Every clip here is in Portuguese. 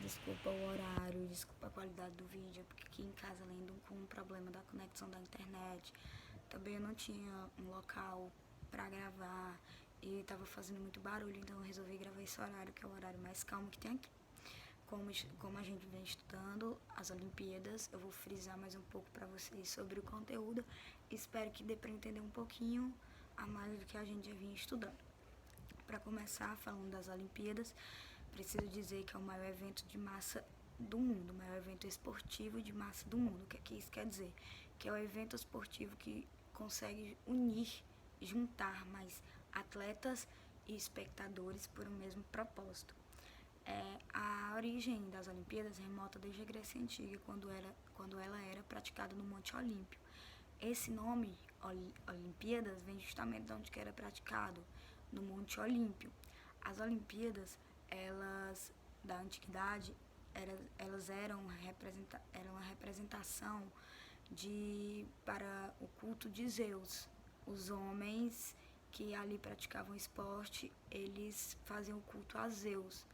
Desculpa o horário, desculpa a qualidade do vídeo, porque aqui em casa, além com um problema da conexão da internet, também eu não tinha um local pra gravar e tava fazendo muito barulho, então eu resolvi gravar esse horário, que é o horário mais calmo que tem aqui. Como a gente vem estudando as Olimpíadas, eu vou frisar mais um pouco para vocês sobre o conteúdo. Espero que dê para entender um pouquinho a mais do que a gente já vinha estudando. Para começar, falando das Olimpíadas, preciso dizer que é o maior evento de massa do mundo, o maior evento esportivo de massa do mundo. O que é que isso quer dizer? Que é o evento esportivo que consegue unir, juntar mais atletas e espectadores por um mesmo propósito. A origem das Olimpíadas remota desde a Grécia Antiga, quando ela era praticada no Monte Olímpio. Esse nome, Olimpíadas, vem justamente de onde que era praticado, no Monte Olímpio. As Olimpíadas, elas da antiguidade, elas eram uma representação para o culto de Zeus. Os homens que ali praticavam esporte, eles faziam culto a Zeus.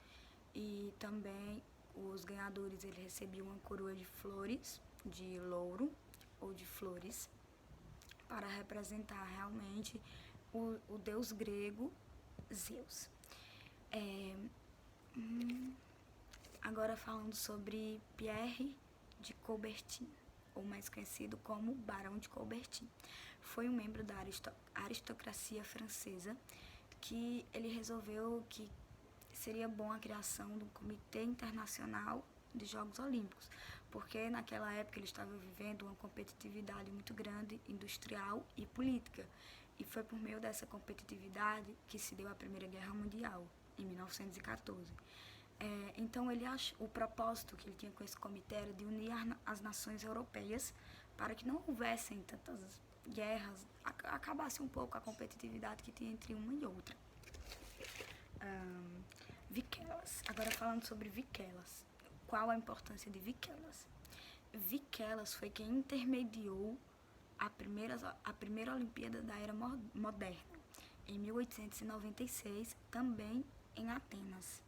E também os ganhadores, eles recebiam uma coroa de flores, de louro ou de flores, para representar realmente o deus grego Zeus. Agora falando sobre Pierre de Coubertin, ou mais conhecido como Barão de Coubertin. Foi um membro da aristocracia francesa que ele resolveu que seria bom a criação de um comitê internacional de Jogos Olímpicos, porque naquela época ele estava vivendo uma competitividade muito grande, industrial e política, e foi por meio dessa competitividade que se deu a Primeira Guerra Mundial, em 1914. Então o propósito que ele tinha com esse comitê era de unir as nações europeias para que não houvessem tantas guerras, acabasse um pouco a competitividade que tinha entre uma e outra. Viquelas. Agora falando sobre Viquelas. Qual a importância de Viquelas? Viquelas foi quem intermediou a primeira Olimpíada da Era Moderna, em 1896, também em Atenas.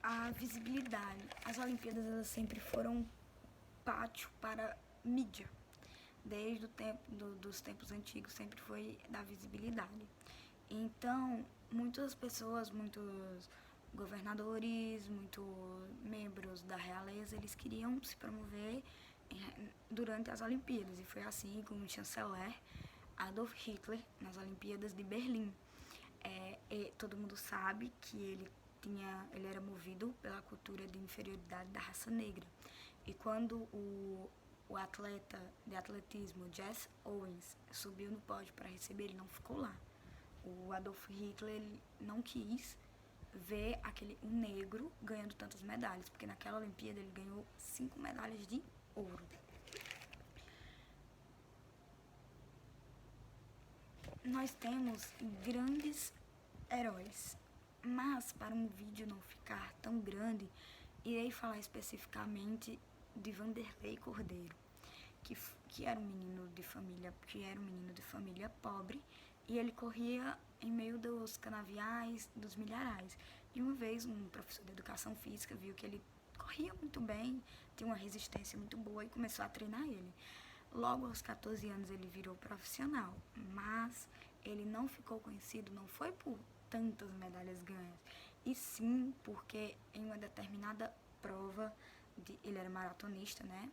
A visibilidade. As Olimpíadas, elas sempre foram pátio para mídia. Desde dos tempos antigos sempre foi da visibilidade. Então, muitas pessoas, muitos governadores, muitos membros da realeza, eles queriam se promover durante as Olimpíadas. E foi assim com o chanceler Adolf Hitler nas Olimpíadas de Berlim. Todo mundo sabe que ele era movido pela cultura de inferioridade da raça negra. E quando o atleta de atletismo Jesse Owens subiu no pódio para receber, ele não ficou lá. O Adolf Hitler, ele não quis ver um negro ganhando tantas medalhas, porque naquela Olimpíada ele ganhou 5 medalhas de ouro. Nós temos grandes heróis, mas para um vídeo não ficar tão grande, irei falar especificamente de Vanderlei Cordeiro, que era um menino de família pobre, e ele corria em meio dos canaviais, dos milharais. E uma vez um professor de educação física viu que ele corria muito bem, tinha uma resistência muito boa e começou a treinar ele. Logo aos 14 anos ele virou profissional, mas ele não ficou conhecido, não foi por tantas medalhas ganhas, e sim porque em uma determinada prova, ele era maratonista, né?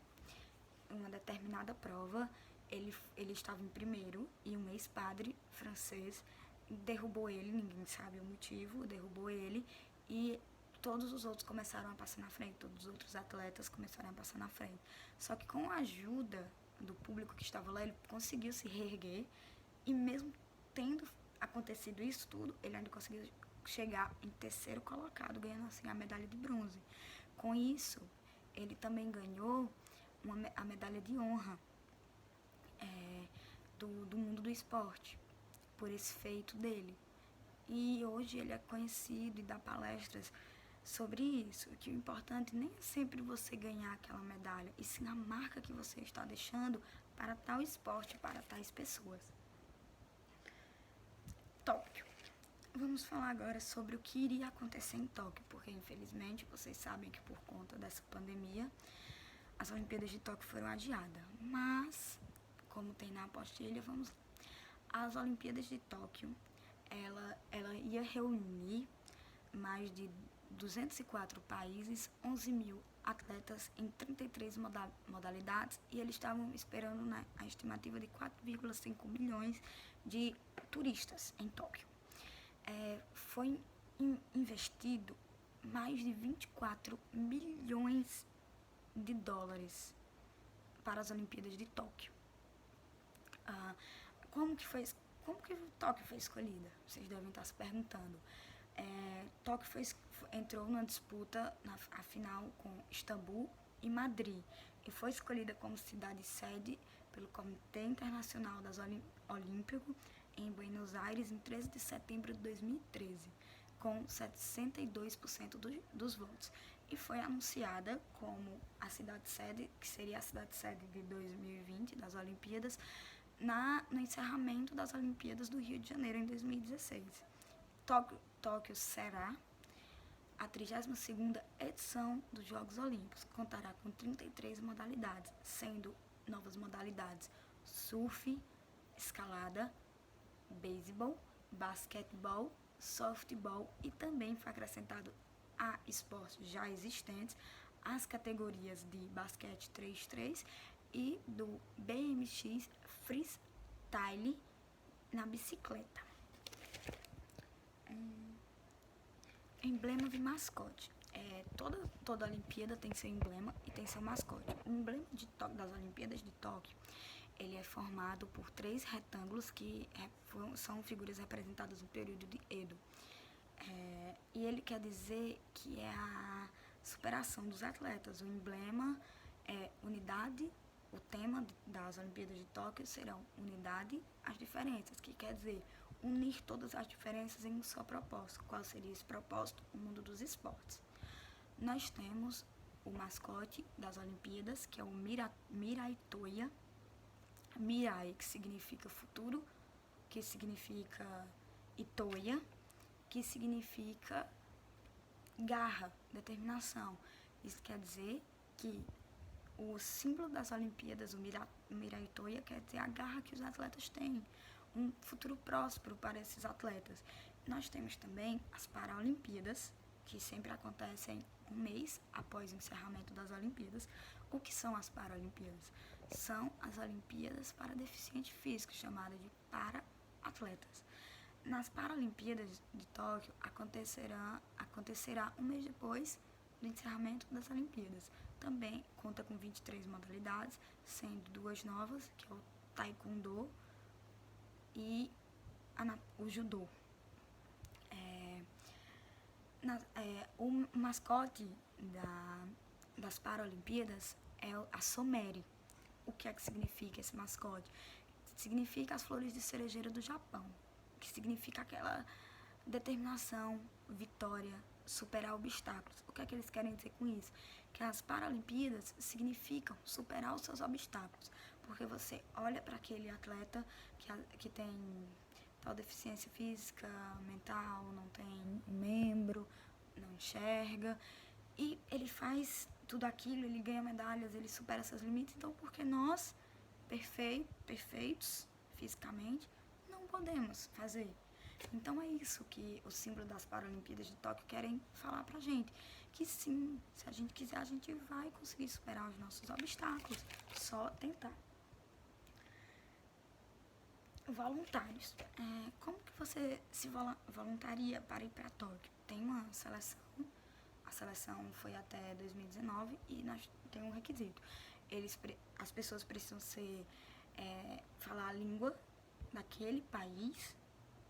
Em uma determinada prova, ele estava em primeiro e um ex-padre francês derrubou ele, ninguém sabe o motivo, derrubou ele, e todos os outros começaram a passar na frente, todos os outros atletas começaram a passar na frente. Só que com a ajuda do público que estava lá, ele conseguiu se reerguer, e mesmo tendo acontecido isso tudo, ele ainda conseguiu chegar em terceiro colocado, ganhando assim a medalha de bronze. Com isso, ele também ganhou a medalha de honra do mundo do esporte, por esse feito dele. E hoje ele é conhecido e dá palestras sobre isso, que o importante nem é sempre você ganhar aquela medalha, e sim a marca que você está deixando para tal esporte, para tais pessoas. vamos falar agora sobre o que iria acontecer em Tóquio, porque infelizmente vocês sabem que por conta dessa pandemia as Olimpíadas de Tóquio foram adiadas. Mas, como tem na apostila, vamos lá. As Olimpíadas de Tóquio, ela ia reunir mais de 204 países, 11 mil atletas em 33 modalidades, e eles estavam esperando, né, a estimativa de 4,5 milhões de turistas em Tóquio. Foi investido mais de 24 milhões de dólares para as Olimpíadas de Tóquio. Como que Tóquio foi escolhida? Vocês devem estar se perguntando. Tóquio entrou numa disputa a final com Istambul e Madrid e foi escolhida como cidade-sede pelo Comitê Internacional das Olímpico em Buenos Aires em 13 de setembro de 2013, com 62% dos votos. E foi anunciada como a cidade-sede, que seria a cidade-sede de 2020 das Olimpíadas, no encerramento das Olimpíadas do Rio de Janeiro em 2016. Tóquio será a 32ª edição dos Jogos Olímpicos. Contará com 33 modalidades, sendo novas modalidades surf, escalada, beisebol, basquetebol, softball, e também foi acrescentado a esportes já existentes as categorias de basquete 3x3 e do BMX freestyle na bicicleta. Emblema de mascote. Toda Olimpíada tem seu emblema e tem seu mascote. O emblema das Olimpíadas de Tóquio, ele é formado por 3 retângulos que são figuras representadas no período de Edo. E ele quer dizer que é a superação dos atletas. O emblema é unidade. O tema das Olimpíadas de Tóquio serão unidade, as diferenças, que quer dizer unir todas as diferenças em um só propósito. Qual seria esse propósito? O mundo dos esportes. Nós temos o mascote das Olimpíadas, que é o Mirai Toya. Mirai, que significa futuro, que significa Itoya, que significa garra, determinação. Isso quer dizer que o símbolo das Olimpíadas, o Mirai Toya, quer dizer a garra que os atletas têm, um futuro próspero para esses atletas. Nós temos também as Paralimpíadas, que sempre acontecem um mês após o encerramento das Olimpíadas. O que são as Paralimpíadas? São as Olimpíadas para deficientes físicos, chamadas de para-atletas. Nas Paralimpíadas de Tóquio acontecerá um mês depois do encerramento das Olimpíadas. Também conta com 23 modalidades, sendo 2 novas, que é o Taekwondo e o Judô. O mascote das Paralimpíadas é a Someri. O que é que significa esse mascote? Significa as flores de cerejeira do Japão, que significa aquela determinação, vitória, superar obstáculos. O que é que eles querem dizer com isso? Que as Paralimpíadas significam superar os seus obstáculos, porque você olha para aquele atleta que tem tal deficiência física, mental, não tem um membro, não enxerga, e ele faz tudo aquilo, ele ganha medalhas, ele supera seus limites. Então, porque nós, perfeitos fisicamente, não podemos fazer? Então é isso que o símbolo das Paralimpíadas de Tóquio querem falar pra gente, que sim, se a gente quiser, a gente vai conseguir superar os nossos obstáculos, só tentar. Voluntários. Como que você se voluntaria para ir para Tóquio? Tem uma seleção, a seleção foi até 2019 e nós temos um requisito. As pessoas precisam falar a língua daquele país,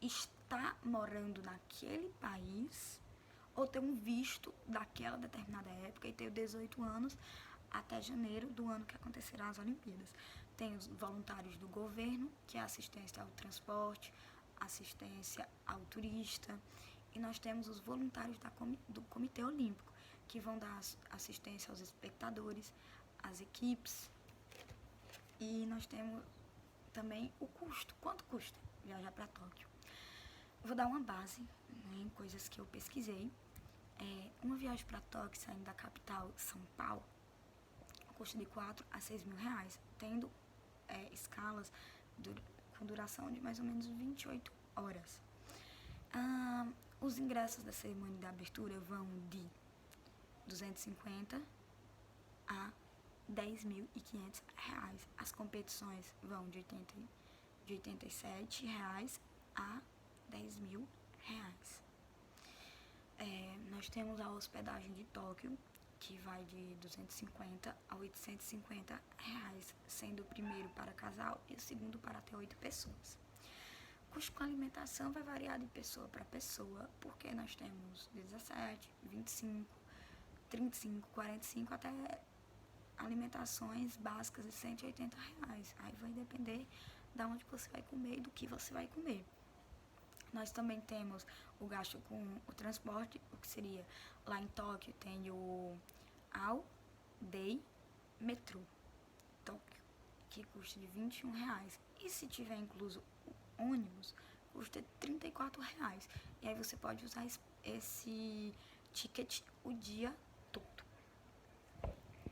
estar morando naquele país, ou ter um visto daquela determinada época e ter 18 anos até janeiro do ano que acontecerá as Olimpíadas. Tem os voluntários do governo, que é assistência ao transporte, assistência ao turista, e nós temos os voluntários do Comitê Olímpico, que vão dar assistência aos espectadores, às equipes, e nós temos também o custo. Quanto custa viajar para Tóquio? vou dar uma base, né, em coisas que eu pesquisei. Uma viagem para Tóquio, saindo da capital, São Paulo, custa de 4 a 6 mil reais, tendo escalas com duração de mais ou menos 28 horas. Os ingressos da cerimônia de abertura vão de 250 a 10.500 reais. As competições vão de 87 reais a 10 mil reais. Nós temos a hospedagem de Tóquio, que vai de 250 a 850 reais, sendo o primeiro para casal e o segundo para até 8 pessoas. O custo com alimentação vai variar de pessoa para pessoa, porque nós temos 17, 25, 35, 45 até alimentações básicas de 180 reais. Aí vai depender de onde você vai comer e do que você vai comer. Nós também temos o gasto com o transporte, o que seria, lá em Tóquio tem o All Day Metrô Tóquio, que custa de 21 reais. E se tiver incluso o ônibus, custa 34 reais. E aí você pode usar esse ticket o dia todo.